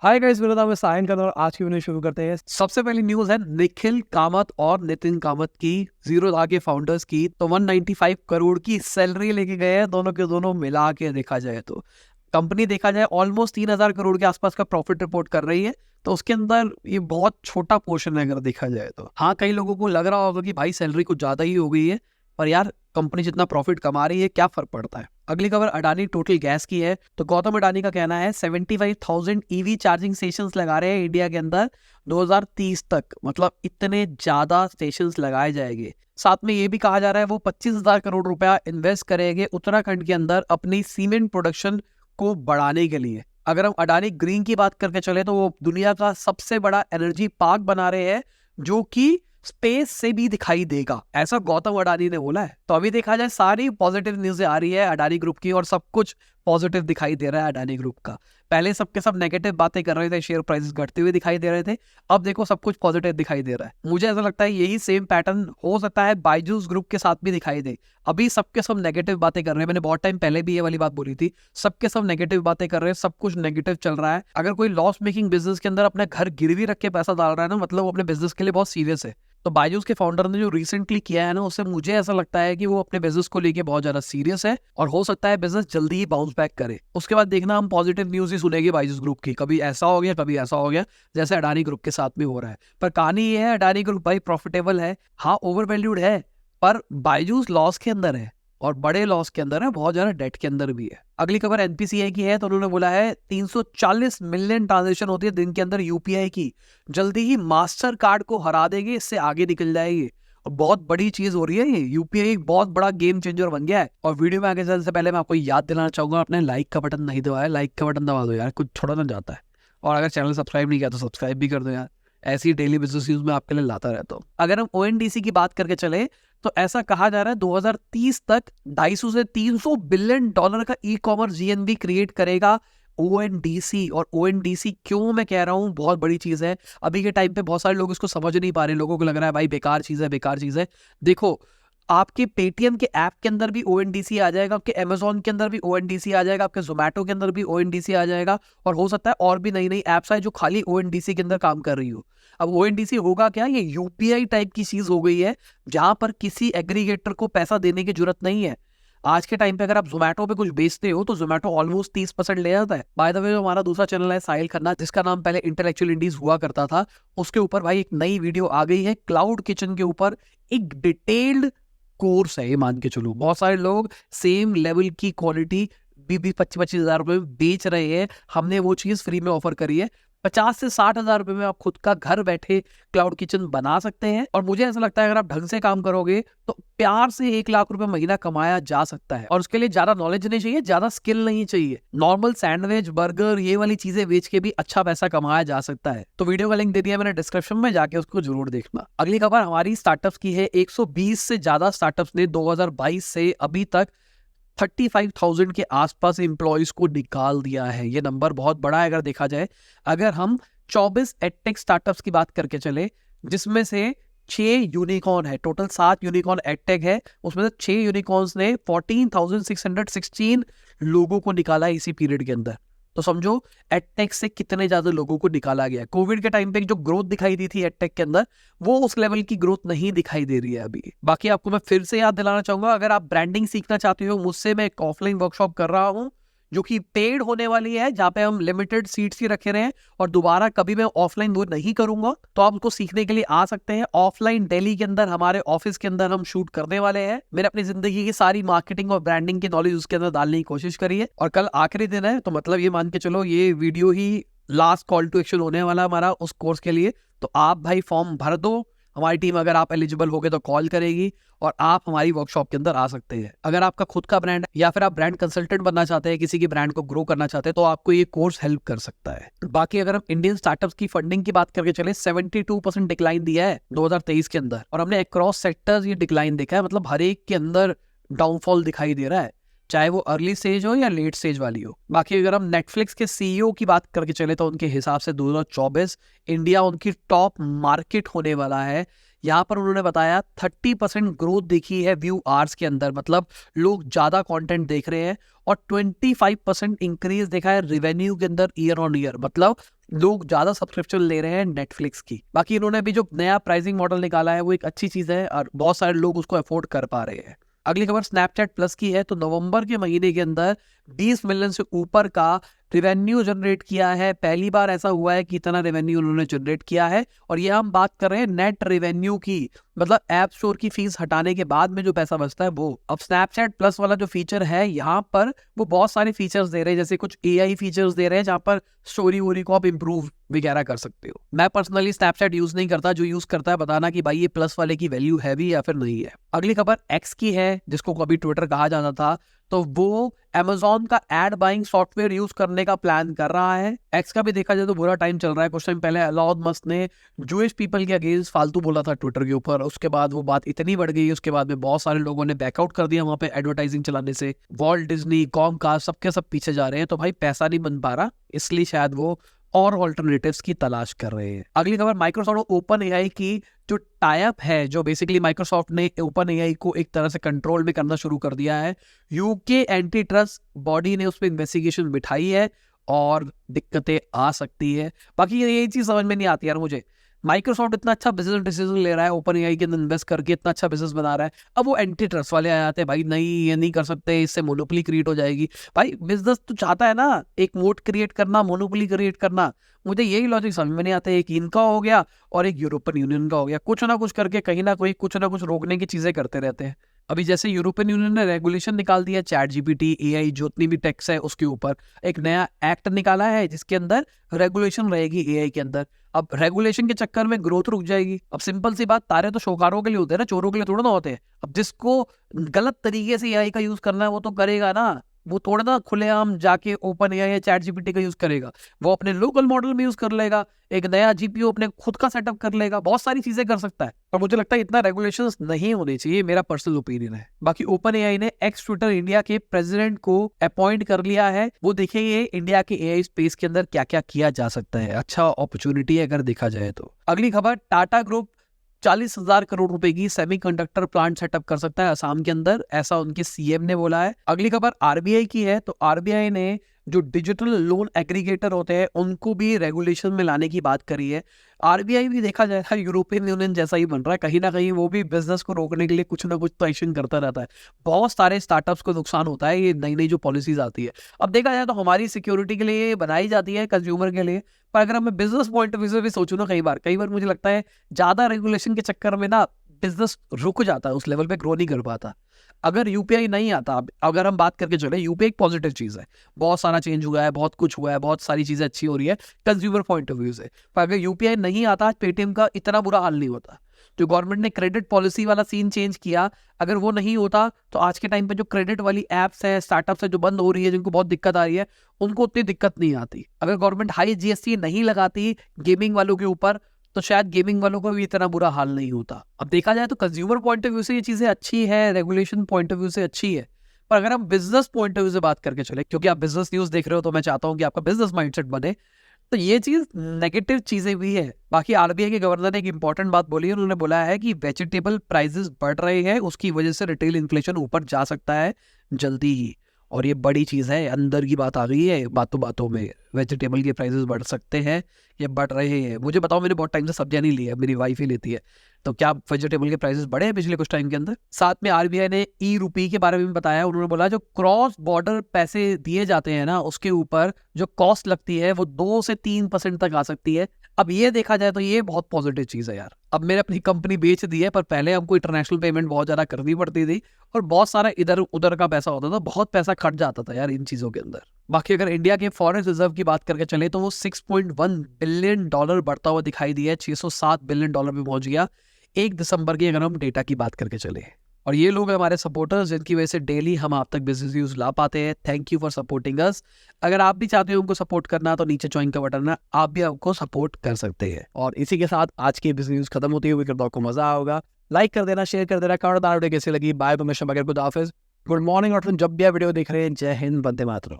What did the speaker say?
Hi guys, मेरा नाम है सायन कर और आज की वीडियो शुरू करते हैं। सबसे पहली न्यूज है निखिल कामत और नितिन कामत की, जीरो के फाउंडर्स की। तो 195 करोड़ की सैलरी लेके गए हैं, दोनों के दोनों मिला के देखा जाए तो कंपनी देखा जाए ऑलमोस्ट 3,000 करोड़ के आसपास का प्रॉफिट रिपोर्ट कर रही है। तो उसके अंदर ये बहुत छोटा पोर्शन है अगर देखा जाए तो। हाँ, कई लोगों को लग रहा होगा कि भाई सैलरी कुछ ज्यादा ही हो गई है, पर यार कंपनी जितना प्रॉफिट कमा रही है क्या फर्क पड़ता है। अगली खबर अडानी टोटल गैस की है। तो गौतम अडानी का कहना है 75,000 ईवी चार्जिंग स्टेशंस लगा रहे हैं इंडिया के अंदर 2030 तक। मतलब इतने ज्यादा स्टेशंस लगाए जाएंगे। साथ में ये भी कहा जा रहा है वो 25,000 करोड़ रुपया इन्वेस्ट करेंगे उत्तराखंड के अंदर अपनी सीमेंट प्रोडक्शन को बढ़ाने के लिए। अगर हम अडानी ग्रीन की बात करके चले तो वो दुनिया का सबसे बड़ा एनर्जी पार्क बना रहे हैं जो कि स्पेस से भी दिखाई देगा, ऐसा गौतम अडानी ने बोला है। तो अभी देखा जाए सारी पॉजिटिव न्यूज़ आ रही है अडानी ग्रुप की और सब कुछ पॉजिटिव दिखाई दे रहा है अडानी ग्रुप का। पहले सबके सब नेगेटिव बातें कर रहे थे, शेयर प्राइसेस घटते हुए दिखाई दे रहे थे। अब देखो सब कुछ पॉजिटिव दिखाई दे रहा है। मुझे ऐसा लगता है यही सेम पैटर्न हो सकता है बायजूस ग्रुप के साथ भी दिखाई दे। अभी सबके सब नेगेटिव बातें कर रहे हैं, मैंने बहुत टाइम पहले भी ये वाली बात बोली थी, सबके सब नेगेटिव बातें कर रहे हैं, सब कुछ नेगेटिव चल रहा है। अगर कोई लॉस मेकिंग बिजनेस के अंदर अपने घर गिरवी रख के पैसा डाल रहा है ना, मतलब वो अपने बिजनेस के लिए बहुत सीरियस है। तो बायजूस के फाउंडर ने जो रिसेंटली किया है ना, उससे मुझे ऐसा लगता है कि वो अपने बिजनेस को लेके बहुत ज्यादा सीरियस है और हो सकता है बिजनेस जल्दी ही बाउंस बैक करे। उसके बाद देखना हम पॉजिटिव न्यूज ही सुनेंगे बायजूस ग्रुप की, कभी ऐसा हो गया कभी ऐसा हो गया, जैसे अडानी ग्रुप के साथ भी हो रहा है। पर कहानी ये है अडानी ग्रुप भाई प्रॉफिटेबल है, हाँ ओवर वैल्यूड है, पर बायजूस लॉस के अंदर है और बड़े लॉस के अंदर है, बहुत ज्यादा डेट के अंदर भी है। अगली खबर एनपीसीआई की है। तो उन्होंने बोला है 340 मिलियन ट्रांजेक्शन होती है दिन के अंदर यूपीआई की, जल्दी ही मास्टर कार्ड को हरा देंगे, इससे आगे निकल जाएगी। और बहुत बड़ी चीज हो रही है ये, यूपीआई एक बहुत बड़ा गेम चेंजर बन गया है। और वीडियो में आगे चलने से पहले मैं आपको याद दिलाना चाहूंगा, अपने लाइक का बटन नहीं दबाया, लाइक का बटन दबा दो यार, कुछ छोड़ा ना जाता है। और अगर चैनल सब्सक्राइब नहीं किया तो सब्सक्राइब भी कर दो यार, ऐसी डेली बिजनेस न्यूज में आपके लिए लाता रहता हूँ। अगर हम ओएनडीसी की बात करके चले तो ऐसा कहा जा रहा है 2030 तक 250 से 300 बिलियन डॉलर का ई कॉमर्स जीएनवी क्रिएट करेगा ओएनडीसी। और ओएनडीसी क्यों मैं कह रहा हूं बहुत बड़ी चीज है, अभी के टाइम पे बहुत सारे लोग इसको समझ नहीं पा रहे, लोगों को लग रहा है भाई बेकार चीज है बेकार चीज है। देखो, आपके पेटीएम के ऐप के अंदर भी ओएनडीसी आ जाएगा, आपके अमेजोन के अंदर भी ओएनडीसी आ जाएगा, आपके जोमेटो के अंदर भी ओएनडीसी आ जाएगा, और हो सकता है और भी नई नई एप्स आए जो खाली ओएनडीसी के अंदर काम कर रही हो। अब ओएनडीसी होगा क्या, ये यूपीआई टाइप की चीज हो गई है जहां पर किसी एग्रीगेटर को पैसा देने की जरूरत नहीं है। आज के टाइम पे अगर आप जोमेटो पे कुछ बेचते हो तो जोमेटो ऑलमोस्ट 30% ले जाता है। बाय द वे, जो हमारा दूसरा चैनल है साहिल खन्ना, जिसका नाम पहले इंटेलेक्चुअल इंडीज हुआ करता था, उसके ऊपर भाई एक नई वीडियो आ गई है क्लाउड किचन के ऊपर। एक डिटेल्ड कोर्स है ये, मान के चलो बहुत सारे लोग सेम लेवल की क्वालिटी 20-25 हजार रुपए में बेच रहे हैं, हमने वो चीज फ्री में ऑफर करी है। 50 से 60 हजार रुपए में आप खुद का घर बैठे क्लाउड किचन बना सकते हैं। और मुझे ऐसा लगता है अगर आप ढंग से काम करोगे तो प्यार से 1 लाख रुपए महीना कमाया जा सकता है। और उसके लिए ज्यादा नॉलेज नहीं चाहिए, ज्यादा स्किल नहीं चाहिए, नॉर्मल सैंडविच बर्गर ये वाली चीजें बेच के भी अच्छा पैसा कमाया जा सकता है। तो वीडियो का लिंक दे दिया मैंने डिस्क्रिप्शन में, जाके उसको जरूर देखना। अगली खबर हमारी स्टार्टअप्स की है। 120 से ज्यादा स्टार्टअप्स ने 2022 से अभी तक 35,000 के आसपास एम्प्लॉयज को निकाल दिया है। ये नंबर बहुत बड़ा है अगर देखा जाए। अगर हम 24 एडटेक स्टार्टअप्स की बात करके चले, जिसमें से 6 यूनिकॉर्न है, टोटल 7 यूनिकॉर्न एडटेक है, उसमें से 6 यूनिकॉर्न्स ने 14,616 लोगों को निकाला है इसी पीरियड के अंदर। तो समझो एडटेक से कितने ज्यादा लोगों को निकाला गया है। कोविड के टाइम पे जो ग्रोथ दिखाई दी थी एडटेक के अंदर, वो उस लेवल की ग्रोथ नहीं दिखाई दे रही है अभी। बाकी आपको मैं फिर से याद दिलाना चाहूंगा, अगर आप ब्रांडिंग सीखना चाहते हो मुझसे, मैं एक ऑफलाइन वर्कशॉप कर रहा हूं जो कि पेड होने वाली है, जहां पे हम लिमिटेड सीट्स ही रखे रहे हैं और दोबारा कभी मैं ऑफलाइन वो नहीं करूंगा। तो आप उसको सीखने के लिए आ सकते हैं ऑफलाइन दिल्ली के अंदर, हमारे ऑफिस के अंदर हम शूट करने वाले हैं। मैंने अपनी जिंदगी की सारी मार्केटिंग और ब्रांडिंग की नॉलेज उसके अंदर डालने की कोशिश करी है और कल आखिरी दिन है, तो मतलब ये मान के चलो ये वीडियो ही लास्ट कॉल टू एक्शन होने वाला हमारा उस कोर्स के लिए। तो आप भाई फॉर्म भर दो, हमारी टीम अगर आप एलिजिबल होगे तो कॉल करेगी और आप हमारी वर्कशॉप के अंदर आ सकते हैं। अगर आपका खुद का ब्रांड है या फिर आप ब्रांड कंसल्टेंट बनना चाहते हैं, किसी की ब्रांड को ग्रो करना चाहते हैं, तो आपको ये कोर्स हेल्प कर सकता है। बाकी अगर हम इंडियन स्टार्टअप्स की फंडिंग की बात करके चले, 72% डिक्लाइन दिया है 2023 के अंदर, और हमने अक्रॉस सेक्टर्स ये डिक्लाइन देखा है, मतलब हर एक के अंदर डाउनफॉल दिखाई दे रहा है, चाहे वो अर्ली स्टेज हो या लेट स्टेज वाली हो। बाकी अगर हम नेटफ्लिक्स के सीईओ की बात करके चले तो उनके हिसाब से 2024 इंडिया उनकी टॉप मार्केट होने वाला है। यहाँ पर उन्होंने बताया 30% ग्रोथ देखी है व्यू आवर्स के अंदर, मतलब लोग ज्यादा कंटेंट देख रहे हैं, और 25% इंक्रीज देखा है रेवेन्यू के अंदर ईयर ऑन ईयर, मतलब लोग ज्यादा सब्सक्रिप्शन ले रहे हैं नेटफ्लिक्स की। बाकी इन्होंने अभी जो नया प्राइसिंग मॉडल निकाला है वो एक अच्छी चीज है और बहुत सारे लोग उसको अफोर्ड कर पा रहे हैं। अगली खबर स्नैपचैट प्लस की है। तो नवंबर के महीने के अंदर 20 मिलियन से ऊपर का रेवेन्यू जनरेट किया है। पहली बार ऐसा हुआ है कि इतना रेवेन्यू उन्होंने जनरेट किया है। और ये हम बात कर रहे हैं नेट रेवेन्यू की, मतलब ऐप स्टोर की फीस हटाने के बाद में जो पैसा बचता है वो। अब स्नैपचैट प्लस वाला जो फीचर है यहाँ पर वो बहुत सारे फीचर्स दे रहे हैं, जैसे कुछ एआई फीचर्स दे रहे हैं जहां पर स्टोरी वोरी को आप इंप्रूव वगैरह कर सकते हो। मैं पर्सनली स्नैपचैट यूज नहीं करता, जो यूज करता है बताना कि भाई ये प्लस वाले की वैल्यू है भी या फिर नहीं है। अगली खबर एक्स की है, जिसको कभी ट्विटर कहा जाता था। तो वो Amazon का एड बाइंग सॉफ्टवेयर यूज करने का प्लान कर रहा है। एक्स का भी देखा जाए तो बुरा टाइम चल रहा है। कुछ टाइम पहले एलॉन मस्क ने जूइश पीपल के अगेंस्ट फालतू बोला था ट्विटर के ऊपर, उसके बाद वो बात इतनी बढ़ गई, उसके बाद में बहुत सारे लोगों ने बैकआउट कर दिया वहां पे एडवर्टाइजिंग चलाने से। वॉल्ट डिज्नी, कॉमकास्ट सबके सब पीछे जा रहे हैं, तो भाई पैसा नहीं बन पा रहा, इसलिए शायद वो और ऑल्टरनेटिव्स की तलाश कर रहे हैं। अगली खबर माइक्रोसॉफ्ट ओपन एआई की जो टाइप है, जो बेसिकली माइक्रोसॉफ्ट ने ओपन एआई को एक तरह से कंट्रोल में करना शुरू कर दिया है। यूके एंटी ट्रस्ट बॉडी ने उस पर इन्वेस्टिगेशन बिठाई है और दिक्कतें आ सकती है। बाकी ये चीज समझ में नहीं आती यार मुझे, माइक्रोसॉफ्ट इतना अच्छा बिजनेस डिसीजन ले रहा है, ओपन एआई के अंदर इन्वेस्ट करके इतना अच्छा बिजनेस बना रहा है, अब वो एंटी ट्रस्ट वाले आ जाते हैं, भाई नहीं ये नहीं कर सकते, इससे मोनोपोली क्रिएट हो जाएगी। भाई बिजनेस तो चाहता है ना एक मोट क्रिएट करना, मोनोपोली क्रिएट करना। मुझे यही लॉजिक समझ में नहीं आता है, एक इनका हो गया और एक यूरोपियन यूनियन का हो गया, कुछ ना कुछ करके कहीं ना कोई कुछ ना कुछ रोकने की चीजें करते रहते हैं। अभी जैसे यूरोपियन यूनियन ने रेगुलेशन निकाल दिया चैट जीपीटी, एआई जितनी भी टेक्स है उसके ऊपर एक नया एक्ट निकाला है जिसके अंदर रेगुलेशन रहेगी एआई के अंदर। अब रेगुलेशन के चक्कर में ग्रोथ रुक जाएगी। अब सिंपल सी बात, तारे तो शौकारों के लिए होते हैं ना, चोरों के लिए थोड़ा ना होते हैं। अब जिसको गलत तरीके से एआई का यूज करना है वो तो करेगा ना, वो थोड़ा ना खुलेआम जाके ओपन एआई या चैट जीपीटी का यूज करेगा, वो अपने लोकल मॉडल में यूज कर लेगा, एक नया जीपीयू अपने खुद का सेटअप कर लेगा, बहुत सारी चीजें कर सकता है। और मुझे लगता है इतना रेगुलेशंस नहीं होने चाहिए, मेरा पर्सनल ओपिनियन है। बाकी ओपन एआई ने एक्स ट्विटर इंडिया के प्रेसिडेंट को अपॉइंट कर लिया है। वो देखिए ये इंडिया के एआई स्पेस के अंदर क्या क्या किया जा सकता है, अच्छा अपॉर्चुनिटी है अगर देखा जाए तो। अगली खबर, टाटा ग्रुप 40,000 करोड़ रुपए की सेमीकंडक्टर प्लांट सेटअप कर सकता है असम के अंदर, ऐसा उनके सीएम ने बोला है। अगली खबर आरबीआई की है। तो आरबीआई ने जो डिजिटल लोन एग्रीगेटर होते हैं उनको भी रेगुलेशन में लाने की बात करी है। आरबीआई भी देखा जाए यूरोपियन यूनियन जैसा ही बन रहा है, कहीं ना कहीं वो भी बिजनेस को रोकने के लिए कुछ ना कुछ तो एक्शन करता रहता है। बहुत सारे स्टार्टअप्स को नुकसान होता है ये नई नई जो पॉलिसीज आती है। अब देखा जाए तो हमारी सिक्योरिटी के लिए बनाई जाती है, कंज्यूमर के लिए, पर अगर मैं बिजनेस पॉइंट ऑफ व्यू से भी सोचूं ना, कई बार मुझे लगता है ज्यादा रेगुलेशन के चक्कर में ना बिजनेस रुक जाता है, उस लेवल पे ग्रो नहीं कर पाता। अगर यूपीआई नहीं आता, अगर हम बात करके चले, यूपीआई एक पॉजिटिव चीज है, बहुत सारा चेंज हुआ है, बहुत कुछ हुआ है, बहुत सारी चीजें अच्छी हो रही है कंज्यूमर पॉइंट ऑफ व्यू से। पर अगर यूपीआई नहीं आता, आज पेटीएम का इतना बुरा हाल नहीं होता। जो गवर्नमेंट ने क्रेडिट पॉलिसी वाला सीन चेंज किया, अगर वो नहीं होता तो आज के टाइम पे जो क्रेडिट वाली एप्स है, स्टार्टअप्स है जो बंद हो रही है, जिनको बहुत दिक्कत आ रही है, उनको उतनी दिक्कत नहीं आती। अगर गवर्नमेंट हाई जीएसटी नहीं लगाती गेमिंग वालों के ऊपर, तो शायद गेमिंग वालों को भी इतना बुरा हाल नहीं होता। अब देखा जाए तो कंज्यूमर पॉइंट ऑफ व्यू से ये चीजें अच्छी है, रेगुलेशन पॉइंट ऑफ व्यू से अच्छी है। पर अगर हम बिजनेस पॉइंट ऑफ व्यू से बात करके चले, क्योंकि आप बिजनेस न्यूज देख रहे हो तो मैं चाहता हूं कि आपका बिजनेस माइंडसेट बने, तो ये चीज नेगेटिव चीजें भी है। बाकी आरबीआई के गवर्नर ने एक इंपॉर्टेंट बात बोली है, उन्होंने बोला है कि वेजिटेबल प्राइसेस बढ़ रहे हैं, उसकी वजह से रिटेल इन्फ्लेशन ऊपर जा सकता है जल्दी ही। और ये बड़ी चीज है, अंदर की बात आ गई है, बातों बातों में वेजिटेबल के प्राइसेस बढ़ सकते हैं, ये बढ़ रहे हैं। मुझे बताओ, मैंने बहुत टाइम से सब्जियां नहीं ली है, मेरी वाइफ ही लेती है, तो क्या वेजिटेबल के प्राइसेस बढ़े हैं पिछले कुछ टाइम के अंदर? साथ में आरबीआई ने ई रूपी के बारे में बताया, उन्होंने बोला जो क्रॉस बॉर्डर पैसे दिए जाते हैं ना, उसके ऊपर जो कॉस्ट लगती है वो 2 से 3% तक आ सकती है। अब ये देखा जाए तो ये बहुत पॉजिटिव चीज है यार। अब मैंने अपनी कंपनी बेच दी है, पर पहले हमको इंटरनेशनल पेमेंट बहुत ज्यादा करनी पड़ती थी और बहुत सारा इधर उधर का पैसा होता था, बहुत पैसा खर्च जाता था यार इन चीजों के अंदर। बाकी अगर इंडिया के फॉरेन रिजर्व की बात करके चले तो वो $6.1 बिलियन बढ़ता हुआ दिखाई दिया है, $607 बिलियन में पहुंच गया 1 दिसंबर की, अगर हम डेटा की बात करके चले। और ये लोग हमारे सपोर्टर्स, जिनकी वजह से डेली हम आप तक बिजनेस न्यूज ला पाते हैं। Thank you for supporting us. अगर आप भी चाहते हो उनको सपोर्ट करना, तो नीचे ज्वाइन का बटन है, आप भी हमको सपोर्ट कर सकते हैं। और इसी के साथ आज की बिजनेस न्यूज खत्म होती है, करता आपको मजा होगा, लाइक कर देना, शेयर कर देना, कमेंट वीडियो कैसे लगी। बाय, खुदा हाफिज, गुड मॉर्निंग। और जब भी वीडियो देख रहे हैं, जय हिंद, वंदे मातरम।